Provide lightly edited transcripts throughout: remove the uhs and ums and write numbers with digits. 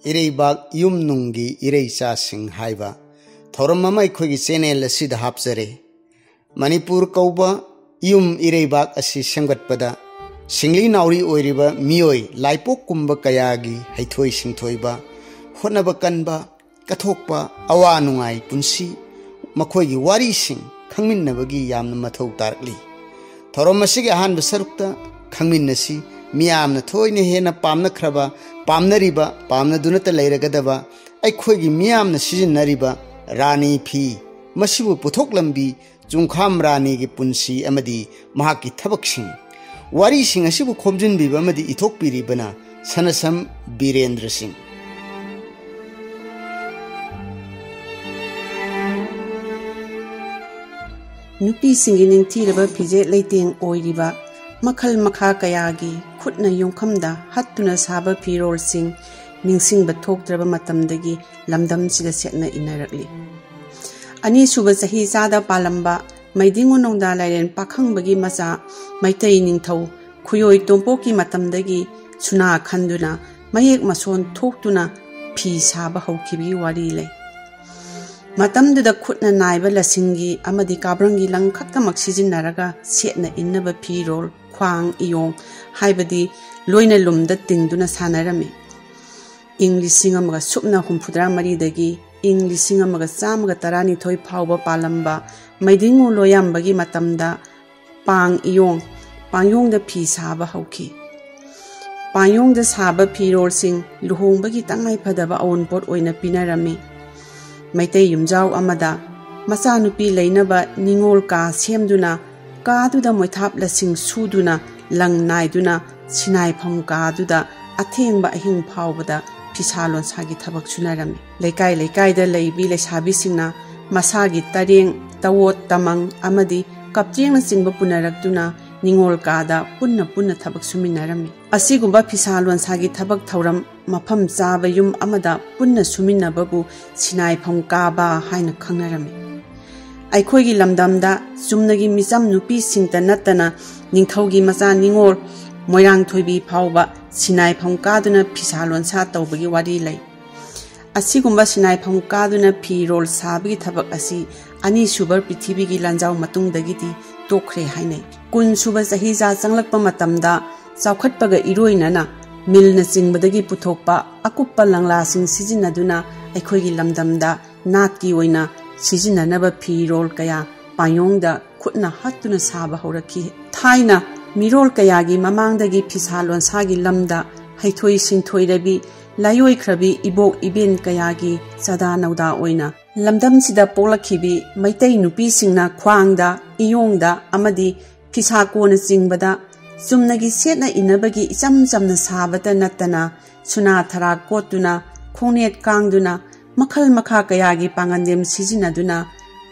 इरेबाग yum नुंगी इरेचा Singh हाइबा थौरम अमा अखोगी channel असिदा हापजरे Manipur कौबा yum इरेबाग असि सेमगतपदा singly नाउरी ओइरिबा मियोय लाइपोक कुंब कयागी हैथोय सिंथोयबा होनबा कनबा कथोकपा अवा नुंगाई पुंसी मखोगी वारी सिंह खंगमिन्नबगी यामना मथौ तारकली थौरम असिगे अहानबा सरुक्ता खंगमिन्नसी मियामना थोयने हेना पामनख्रबा पामनरिबा पामनदुनता लैरगदबा अखोगी मियामना सिजिन्नरिबा रानी फी मसिबु पुथोकलंबी जुंखाम रानी की पुंसी अमदी महाकी थबकसिंग वारी सिंह असिबु खोमजिनबिबा अमदी इथोकपिरिबना सनसम बीरेंद्र सिंह नुपी सिंगी निंगथीरबा फिजे लेतेंग ओइरिबा मखल मखा कयागी खुटना योंखमदा हत्तुना साबा फिरोल सिंह निंगसिंगबा थोकद्रबा मतमदगी लमदम सिदा सेटना इनरकली अनि सुबा सही चादा पालंबा मैदिंगो नोंदा लाइरेन पाखंबगी मचा मैतै निंगथौ खुयोय तोंपोकी मतमदगी सुना खंदुना मयेक मसोन थोकतुना फी साबा हौखिबी वारी ले मतमदुदा खुटना नाइबा लसिंगी अमदी काब्रंगी लंखक्तमक सिजिन्नरगा सेटना इन्नबा फिरोल ख्वांग इयोंग हाइबदी लोइना लुमदा तिंगदुना सानरमी इंग लिसिंग अमगा सुपना हुमफुद्रा मरीदगी इंग लिसिंग अमगा चामगा तरानिथोय फावबा पालंबा मैदिंगो लोयामबगी मतमदा पांग इयोंग पांगयोंगदा फी साबा हौखी पांगयोंगदा साबा फिरोल सिंग लुहोंबगी तंगाई फदबा अवनपोट ओइना पिनरमी मैतै युमजाव अमदा मचानुपी लैनबा निंगोल का सेमदुना कादुदा मोइथाप लसिंग सुदुना लंग नाइदुना सिनाइफम कादुदा अथेंबा अहिंग फावबदा फिसालोन सागी थबक सुनारमी लेकाय लेकायदा लैबी लेसाबीसिंगना मसागी तरेंग तवोत तमंग अमदी कपचेंगना चिंगबा पुनरक्तुना निंगोल कादा पुन्ना पुन्ना थबक सुमिनारमी असिगुंबा फिसालोन सागी थबक थौरम मफम चाबा युम अमदा पुन्ना सुमिनाबबु सिनाइफम काबा हाइना खंगनारमी अखोगी लमदमदा चुमनगी मिचम नुपी सिंगता नत्तना निंगथौगी मचा निंगोल मोयरांग थोइबी फावबा सिनाइफम कादुना फिसालोन सा तौबगी वारी लै असिगुंबा सिनाइफम कादुना फिरोल साबगी थबक असि अनि सुबर पृथ्वीगी लांजाव मतुंगदगिदी तोखरे हाइनै कुन सुबा चहिजा चंगलकपा मतमदा चौखटपगा इरोइनना मिलना चिंगबदगी पुथोकपा अकुप्पा लंगलासिंग सिजिन्नदुना अखोगी लमदमदा नाटकी ओइना सिजिन्ननबा फिरोल कया पायोंगदा खुटना हत्तुना साबा हौरखी थाइना मिरोल कयागी ममांगदगी फिसालोन सागी लमदा हैथोई सिंथोइरबी लायोय ख्रबी इबोक इबेन कयागी सदा नौदा ओइना लमदम सिदा पोलखिबी मैतै नुपी सिंगना ख्वांगदा इयोंगदा अमदी फिसा कोना चिंगबदा चुमनगी सेटना इनबगी इचम चमना साबता नत्तना सुना थरा कोतुना खोनेट कांगदुना मखल मखा कयागी पांगंदेम सिजिन्नदुना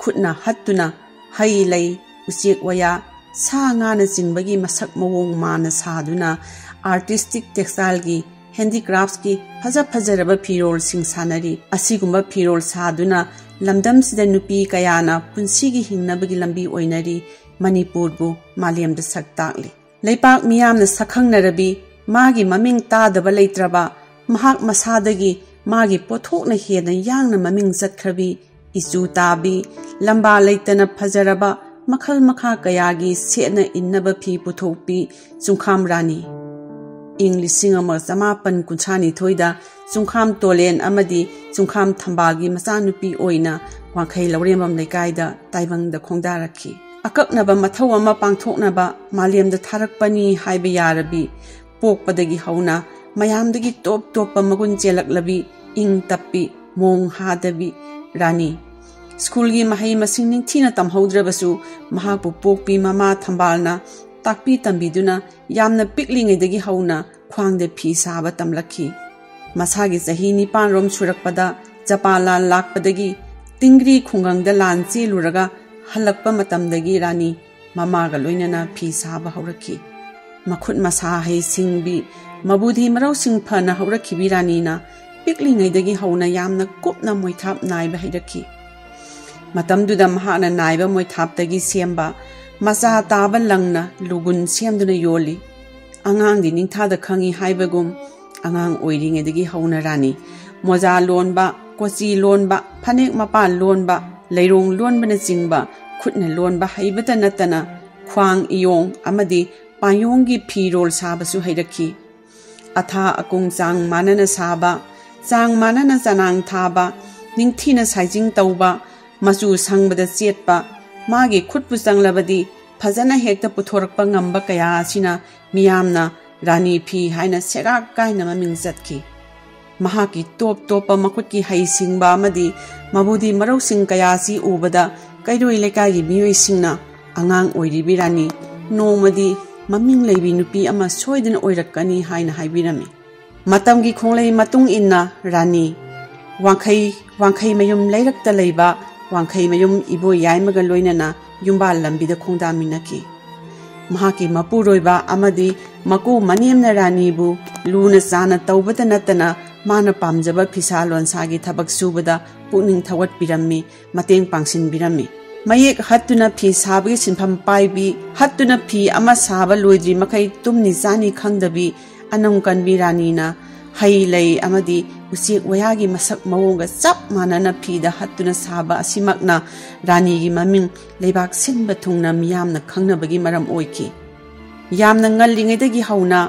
खुटना हत्तुना हई लै उचेक वया सा ngaना चिंगबगी मसक मवोंग माना सादुना आर्टिस्टिक टेक्सटाइल की हैंडीक्राफ्ट्स की फजरबा फिरोल सिंग सानरी असिगुंबा फिरोल सादुना लमदम सिदा नुपी कयाना पुंसीगी हिंगनबगी लंबी ओइनरी मणिपुरबु मालेमदा सक्ताकली लेपाक मियामना सखंगनरबी मागी ममिंग तादबा लेत्रबा महाक मसादगी मागी पोथोकना हेना यांगना ममिंग चतख्रबी इचू ताबी लंबा लेतना फजरबा मखल मखा कयागी सेना इन्नबा फी पुथोकपी चुंखाम रानी इंग लिसिंग अमा चमापन कुंछानी थोइदा चुंखाम तोलेन अमदी चुंखाम थंबागी मचानुपी ओइना वांखै लौरेमम लेकायदा ताइबंगदा खोंदारखी अकक्नबा मथौ अमा पांथोकनबा मालेमदा थारकपनी हाइबा यारबी पोकपदगी हौना मयामदगी टोप टोप मगुन चेलकलबी इंग तप्पी मोंग हादबी रानी स्कूल की महई मसिंग निंगथीना तमहौद्रबसु महापु पोकपी ममा थंबालना ताकपी तंबीदुना यामना पिकलिंगैदगी हौना ख्वांगदे फी साबा तमलखी मसागी चही 9 रोम सुरकपदा जापान लान लाकपदगी तिंगरी खुंगंगदा लान चेलुरगा हलक्पा मतमदगी रानी ममागा लोइनना फी साबा हौरखी मखुट मसा है सिंगबी मबुधी मरौ सिंग फना हौरखिबी रानीना पिकलिंगैदगी हौना यामना कुपना मोइथाप नाइबा हैरखी मतमदुदा महाना नाइबा मोइथापतगी सेमबा मचा ताबा लंगना Lugun सेमदुना योली angang di ningthada khangi haibagum angang oiring edagi hauna rani moja lonba kochi lonba phanek mapa lonba leirong lonbana chingba khutna lonba haibata natana khwang iyong amadi payonggi phirol sabasu hairakhi atha akung chang manana saba chang manana chanang thaba ningthina saijing tauba machu sangbada chetpa magi khutpu changlabadi phajana hekta puthorakpa ngamba kaya asina miyamna rani phi haina sega kaina maming chatki mahaki top topa makutki haisingba amadi mabudi marosing kaya si ubada kairoi lekagi miyoi singna angang oiribi rani nomadi maming leibi nupi ama soidin oirakani haina haibirami matamgi khonglei matung inna rani wangkhai mayum leirakta leiba wangkhai mayum ibo yaimaga loinana yumbal lambida khongdaminaki mahaki mapuroiba amadi maku manemna rani bu luna chana taubata natana mana pamjaba phisa lonsagi thabak subada puning thawat pirammi mateng pangsin birami mayek hattuna phi sabagi sinpham paibi hattuna phi ama saba loidri makai tumni jani khangdabi anam kanbi rani na hai lei amadi usik wayagi masak mawonga chap manana phi da hattuna saba asimakna rani gi maming leibak sinba thungna miyamna khangnabagi maram oiki yamna ngallingaidagi hauna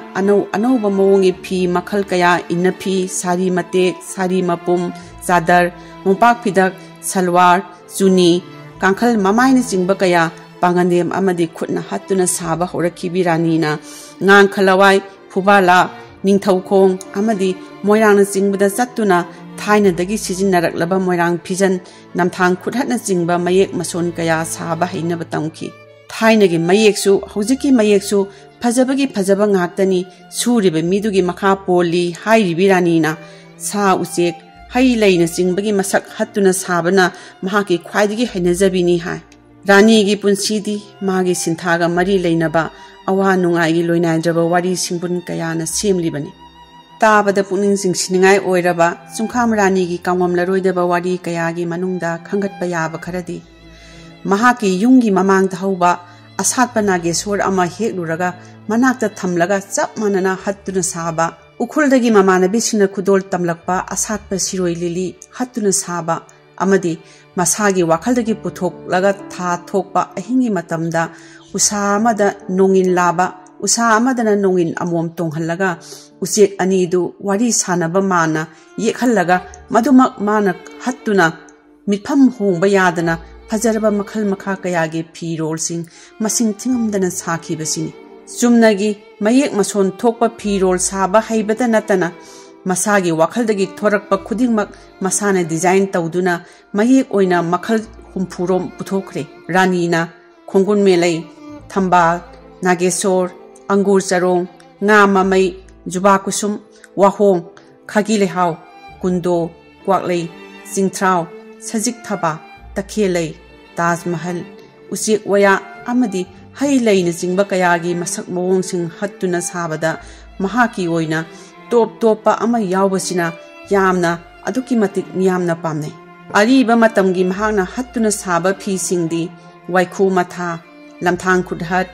anauba mawongi phi makhal kaya inna phi sari matek sari mapum zadar mupak phidak salwar chuni kangkhal mamaina chingba kaya pangandem amadi khutna hattuna saba horakhibi rani na ngang khalawai phubala ningthaukhong amadi moirangna chingbada chattuna thaina dagi sijinaraklaba moirang phijan namthang khuthatna chingba mayek mason kaya saba haina batamki thaina gi mayek su hojiki mayek su phajabagi phajaba ngaktani suribe midugi makha poli hairibi rani na sa uchek hai leina chingbagi masak hattuna sabana mahaki khwaidigi hainajabini hai rani gi punsidi magi sinthaga mari leinaba awa nungai gi loinaijaba wari singbun kayana semlibani tabada puning singsiningai oiraba chungkham rani gi kangwamlaroidaba wari kayagi manungda khangatpa yaba kharadi mahaki yungi mamang thauba asatpa nageswar ama hekluraga manakta thamlaga chap manana hattuna saba ukhuldagi mamanabi sina khudol tamlakpa asatpa siroi lili hattuna saba amadi masagi wakhaldagi puthok laga tha thokpa ahingi matamda usamada nongin laba usamadana nongin amom tonghallaga uchek anidu wari sanaba mana yekhallaga madumak mana hattuna mitpham hongba yadana fajaraba makhal makha kayagi phirol sing masing thingamdana sakhibasini chumnagi mayek mason thokpa phirol saba haibata natana masagi wakhaldagi thorakpa khudingmak masana design tawduna mayek oina makhal humpurom puthokre ranina khongun melai thambal nagesor angur charong nga mamai juba kusum wahong khagi lehau kundo kwaklei singthrau sajik thaba takhelei taj mahal usik waya amadi hai leina jingba kayagi masak mawong sing hattuna sabada mahaki oina top topa ama yawbasina yamna aduki matik miyamna pamne ariba matamgi mahakna hattuna saba phi singdi waikhu matha lamthang khudhat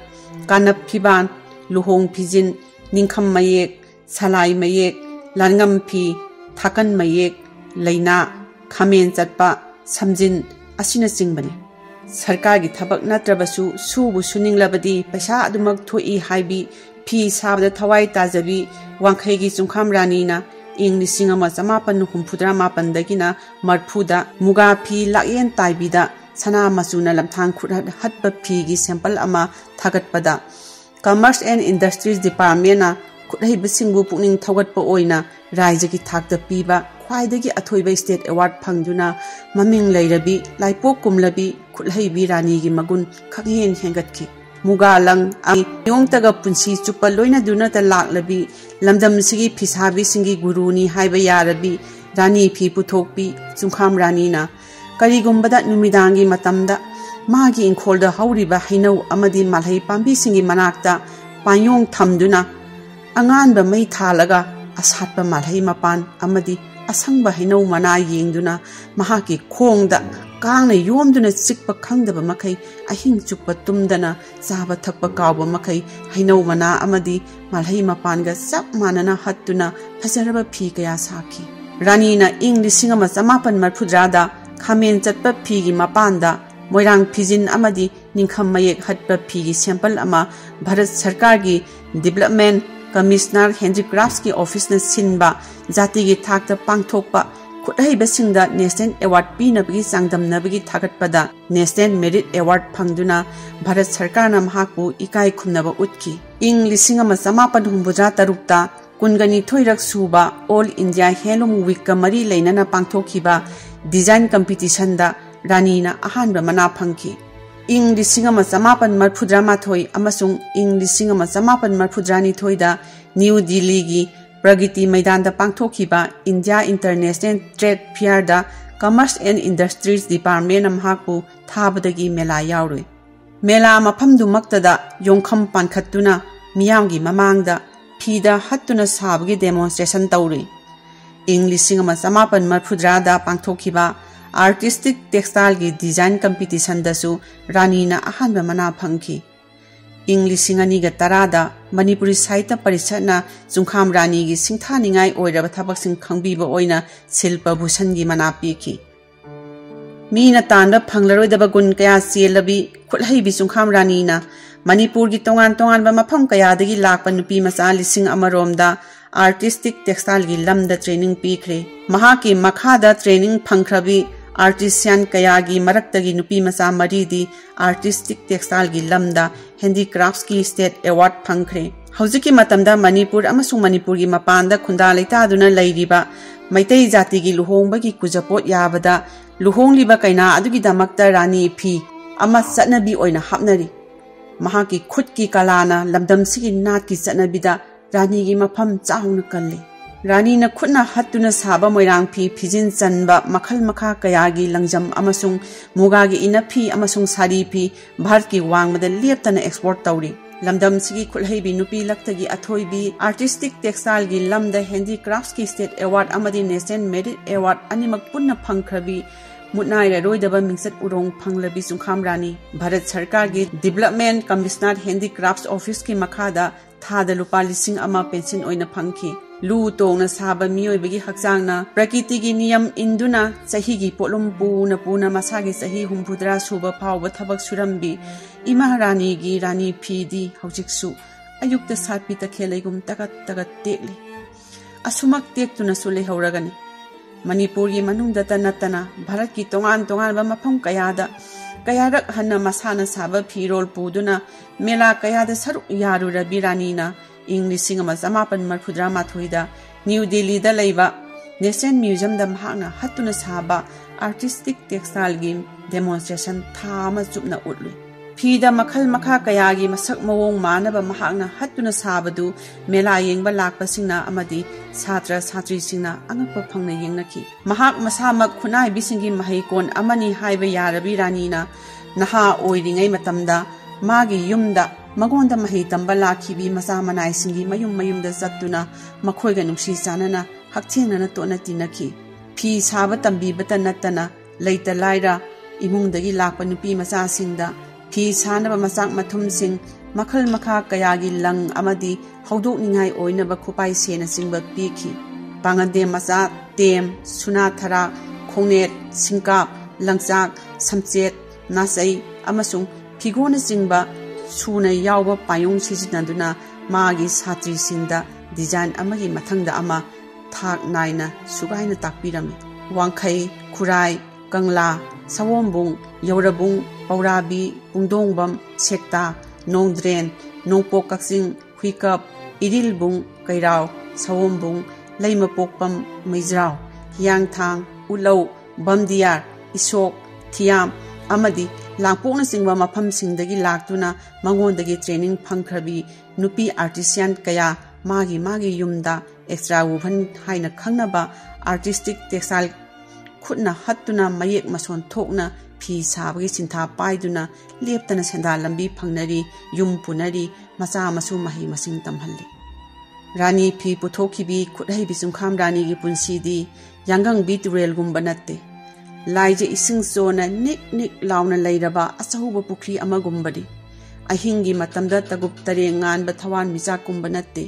kanap phiban luhong phijin ningkham mayek salai mayek langam phi thakan mayek leina khamen chatpa samjin asina singbani sarkar gi thabak natrabasu subu suninglabadi paisa adumak thoi haibi phi sabda thawai tajabi wangkhai gi chungkham rani na English ama jamapan humphudra mapan dagina marphuda muga phi lakyen taibida sana masuna lamthang khuthat hatpa phi gi sample ama thagatpada Commerce and Industries Department na khuthai bisingbu pukning thogatpa oina raija gi thakta piba khwaidagi athoiba state award phangduna maming leirabi laipok kumlabi khuthai bi rani gi magun khakhen hengatki mugalang ang yongtaga punsi chupa loina duna ta laklabi lamdam sigi phisabi singi guruni haiba yarabi rani phi puthokpi chungkham rani na karigumbada numidangi matamda magi inkolda hauriba hainau amadi malhai pambi singi manakta panyong thamduna anganba mai thalaga asatpa malhai mapan amadi asangba hainau mana yengduna mahaki khongda kangna yomduna chikpa khangdaba makai ahing chukpa tumdana chaba thakpa kawba makai hainau mana amadi malhai mapanga chap manana hattuna fajaraba phi kaya sakhi रानी ना इंग लिसिंग अमा चमापन मरफुद्रादा खामेन चटपा फीगी मपानदा Moirang फिजिन अमदी निंखम मयेक हटपा फीगी sample अमा भारत सरकार की development commissioner handicrafts की office ने सिनबा जाति की थाकता पांगथोकपा खुदहैबसिंगदा नेशनल अवार्ड पीनबगी चांगदमनबगी थागतपदा नेशनल मेरिट अवार्ड फंगदुना भारत सरकार ना महाकु इकाई खुमनबा उतकी इंग लिसिंग अमा चमापन हुंबुजा तरुकता कुनगनी थोइरक सुबा ऑल इंडिया हैंडलूम वीक का मरी लेना पांगथोखिबा डिजाइन कंपटीशन दा रानी ना अहानब मना फंगी इंग लिसिंग अमा चमापन मरफुद्रा माथोई अमसुंग इंग लिसिंग अमा चमापन मरफुद्रानी थोइदा न्यू दिल्ली की प्रगति मैदान दा पांगथोखिबा इंडिया इंटरनेशनल ट्रेड फेयर दा कमर्स एंड इंडस्ट्रीज डिपार्टमेंट महाकु थाबदगी मेला याउरुई मेला मफमदुमक्तदा योंखम पानखत्तुना मियामगी ममांगदा फीदा हत्तुना साबगी डेमोन्स्ट्रेशन तौरी इंग लिसिंग अमा चमापन मरफुद्रादा पांगथोखिबा आर्टिस्टिक टेक्सटाइल की डिजाइन कंपटीशन दसु रानी ना अहानब मना फंगी इंग लिसिंग अनिगा तरादा मणिपुरी साहित्य परिषद ना जुंखाम रानी की सिंथानिंगाई ओइरब थबकसिंग खंगबीबा ओइना शिल्प भूषण की मना पीखी मीना तांब फंगलरोइदब गुण कया चेलबी खुदहैबी जुंखाम रानी ना मणिपुर की तोंगान तोंगान मफम कयादगी लाकपा नुपी मचा लिसिंग अमरोमदा आर्टिस्टिक टेक्सटाइल की लमदा ट्रेनिंग पीखरे महाकी मखादा ट्रेनिंग फंगख्रबी आर्टिस्टियन कयागी मरक्तगी नुपी मचा मरीदी आर्टिस्टिक टेक्सटाइल की लमदा हैंडीक्राफ्ट्स की स्टेट अवार्ड फंगख्रे हौजिकी मतमदा मणिपुर अमसुंग मणिपुर की मपानदा खुंदा लेतादुना लैरिबा मैतै जाति की लुहोंबगी कुजपोट याबदा लुहोंगलिबा कैना अदुगी दमक्ता रानी फी अमा चटनबी ओइना हापनरी महाकी खुद की कलाना लमदम सिगी नाट की चटनबिदा रानी की मफम चाउना कल्ले रानी न खुदना हत्तुना साबा मोइरांग फी फिजिन चनबा मखल मखा कयागी लंगजम अमसुंग मुगागी इनफी अमसुंग सारी फी भारत की वांगमदा लेप्तना एक्सपोर्ट तौरी लमदम सिगी खुदहैबी नुपी लक्तगी अथोइबी आर्टिस्टिक टेक्सटाइल की लमदा हैंडीक्राफ्ट्स की स्टेट अवार्ड अमदी नेशनल मेरिट अवार्ड अनिमक पुन्ना फंगख्रबी मुनाइरा रोइदब मिंगसत उरोंग फंगलबी जुंखाम रानी भारत सरकार की डेवलपमेंट कमिश्नर हैंडीक्राफ्ट्स ऑफिस की मखादा थादा लुपा लिसिंग अमा पेंशन ओइना फंगखी लू तोंगना साबा मियोइबगी हक्चांगना प्रकृति की नियम इंदुना सही की पोलुम पूना पूना मसागी सही हुंफुद्रा सुबा फावबा थबक सुरंबी इमा रानी की रानी फीदी हौजिकसु अयुक्त सापी तखेलैगुम तगत तगत तेली असुमक तेक्तुना सुले हौरगनी मणिपुर की मनुंगदता नतना भारत की तोंगान तोंगानबा मफम कयादा कयारक हन्ना मसाना साबा फीरोल पुदुना मेला कयादा सरुक यारुरबी रानीना इंग लिसिंग अमा चमापन मरफुद्रा माथोइदा न्यू दिल्ली दा लैबा नेशनल म्यूजियम दा महांगना हत्तुना साबा आर्टिस्टिक टेक्सटाइल की डेमोन्स्ट्रेशन थामा चुपना उटलुई फीदा मखल मखा कयागी मसक मवोंग मानबा महांगना हत्तुना साबदु मेला येंगबा लाकपसिंगना अमदी छात्र छात्रीसिंगना अंगप फंगना येंगनखी महाक मसामक खुनाइ बिसिंगी महिकोन अमनी हाइबा यारबी रानीना नहा ओइरिंगै मतमदा मागी युमदा मगोंदा मही तंबा लाखिबी मसा मनाइसिंगी मयुम मयुमदा चत्तुना मखोइगा नुक्सी चानना हक्थेंगना तोना तिनखी फी साबा तंबीबता नत्तना लैता लाइरा इमुंगदगी लाकपा नुपी मचासिंगदा फी सानबा मचाक मथुमसिंग मखल मखा कयागी लंग अमदी हौदोकनिंगाई ओइनबा खुपाई सेना सिंगबा पीखी पांगदे मचा तेम सुना थरा खोंगनेट सिंकाप लंगचाक समचेत नासै अमसुंग फिगोना चिंगबा सुना यावबा पायोंग सिजिनादुना मागी सात्रीसिंगदा डिजाइन अमगी मथंगदा अमा थाक नाइना सुगाइना ताकपिरमी वांखै खुराई कंगला सवोंबुंग यौरबुंग पौराबी पुंगदोंगबम सेक्ता नोंद्रेन नोंपोक कक्सिंग हुइकप इरिलबुंग कैराव सवोंबुंग लैमपोकपम मैज्राव हियांगथांग उलौ बमदियार इसोक थियाम अमदी लांपोकना चिंगबा मफमसिंगदगी लाक्तुना मंगोंदगी ट्रेनिंग फंगख्रबी नुपी आर्टिस्टियन कया मागी मागी युमदा extra वुभन हाइना खंगनबा artistic textile Khudna हत्तुना मयेक mason थोकना फी साबगी सिंथा पाइदुना लेप्तना सेंदा लंबी फंगनरी युम पुनरी मचा मसु मही मसिंग तमहल्ली रानी फी पुथोखिबी खुदहैबी जुंखाम रानी की पुंसीदी यांगंगबी तुरेलगुंबा नत्ते लाइजे इसिंग चोना निक निक लाउना लैरबा अचौबा Pukhri अमगुंबदी अहिंगी मतमदा तगुप तरेंग गानबा थवान मिचाकुंबा नत्ते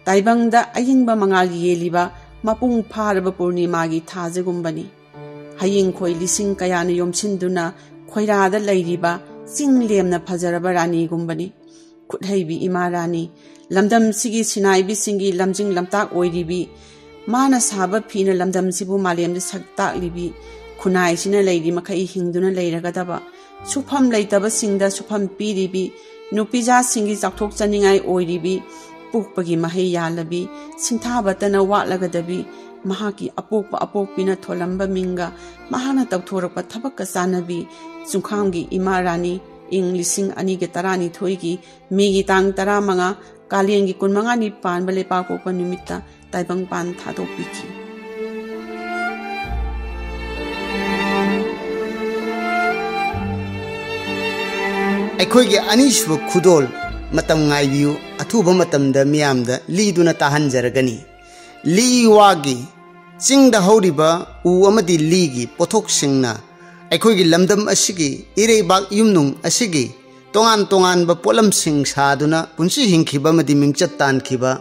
ताइबंगदा अहिंगबा मंगागी येलिबा mapung pharaba purnimagi thajagumbani haying khoi lising kayana yomsinduna khoirada leiriba chinglemna phajaraba rani gumbani khuthaibi ima rani lamdam sigi sinaibi singi lamjing lamtak oiribi mana saba phina lamdam sibu malemde saktak libi khunai sina leiri makai hingduna leiragadaba sufam leitaba singda sufam piribi nupija singi chakthok chaningai oiribi pukpagi mahai yalabi singthabatana watlagadabi mahaki apokpina tholamba minga mahana tawthorakpa thabakka chanabi chungkhamgi imarani ing lising ani ge tarani thoigi megi tang 15 kalengi 15 ni panba lepa kokpa nimitta taibang pan thadokpiki ꯑꯩꯈꯣꯏꯒꯤ ꯑꯅꯤꯁꯨꯕ ꯈꯨꯗꯣꯜ ꯃꯇꯝ ꯉꯥꯏꯕꯤꯌꯨ ꯑꯊꯨꯕ ꯃꯇꯝꯗ ꯃꯤꯌꯥꯝꯗ ꯂꯤꯗꯨꯅ ꯇꯥꯍꯟꯖꯔꯒꯅꯤ ꯂꯤ ꯋꯥꯒꯤ ꯆꯤꯡꯗ ꯍꯧꯔꯤꯕ ꯎ ꯑꯃꯗꯤ ꯂꯤꯒꯤ ꯄꯣꯠꯊꯣꯛꯁꯤꯡꯅ ꯑꯩꯈꯣꯏꯒꯤ ꯂꯝꯗꯝ ꯑꯁꯤꯒꯤ ꯏꯔꯩꯕꯥꯛ ꯌꯨꯝꯅꯨꯡ ꯑꯁꯤꯒꯤ ꯇꯣꯉꯥꯟ ꯇꯣꯉꯥꯟꯕ ꯄꯣꯠꯂꯝꯁꯤꯡ ꯁꯥꯗꯨꯅ ꯄꯨꯟꯁꯤ ꯍꯤꯡꯈꯤꯕ ꯑꯃꯗꯤ ꯃꯤꯡꯆꯠ ꯇꯥꯟꯈꯤꯕ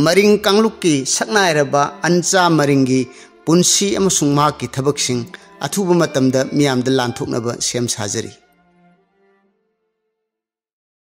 ꯃꯔꯤꯡ ꯀꯥꯡꯂꯨꯞꯀꯤ ꯁꯛꯅꯥꯏꯔꯕ ꯑꯟꯆꯥ ꯃꯔꯤꯡꯒꯤ ꯄꯨꯟꯁꯤ ꯑꯃꯁꯨꯡ ꯃꯍꯥꯛꯀꯤ ꯊꯕꯛꯁꯤꯡ ꯑꯊꯨꯕ ꯃꯇꯝꯗ ꯃꯤꯌꯥꯝꯗ ꯂꯥꯟꯊꯣꯛꯅꯕ ꯁꯦꯝ ꯁꯥꯖꯔꯤ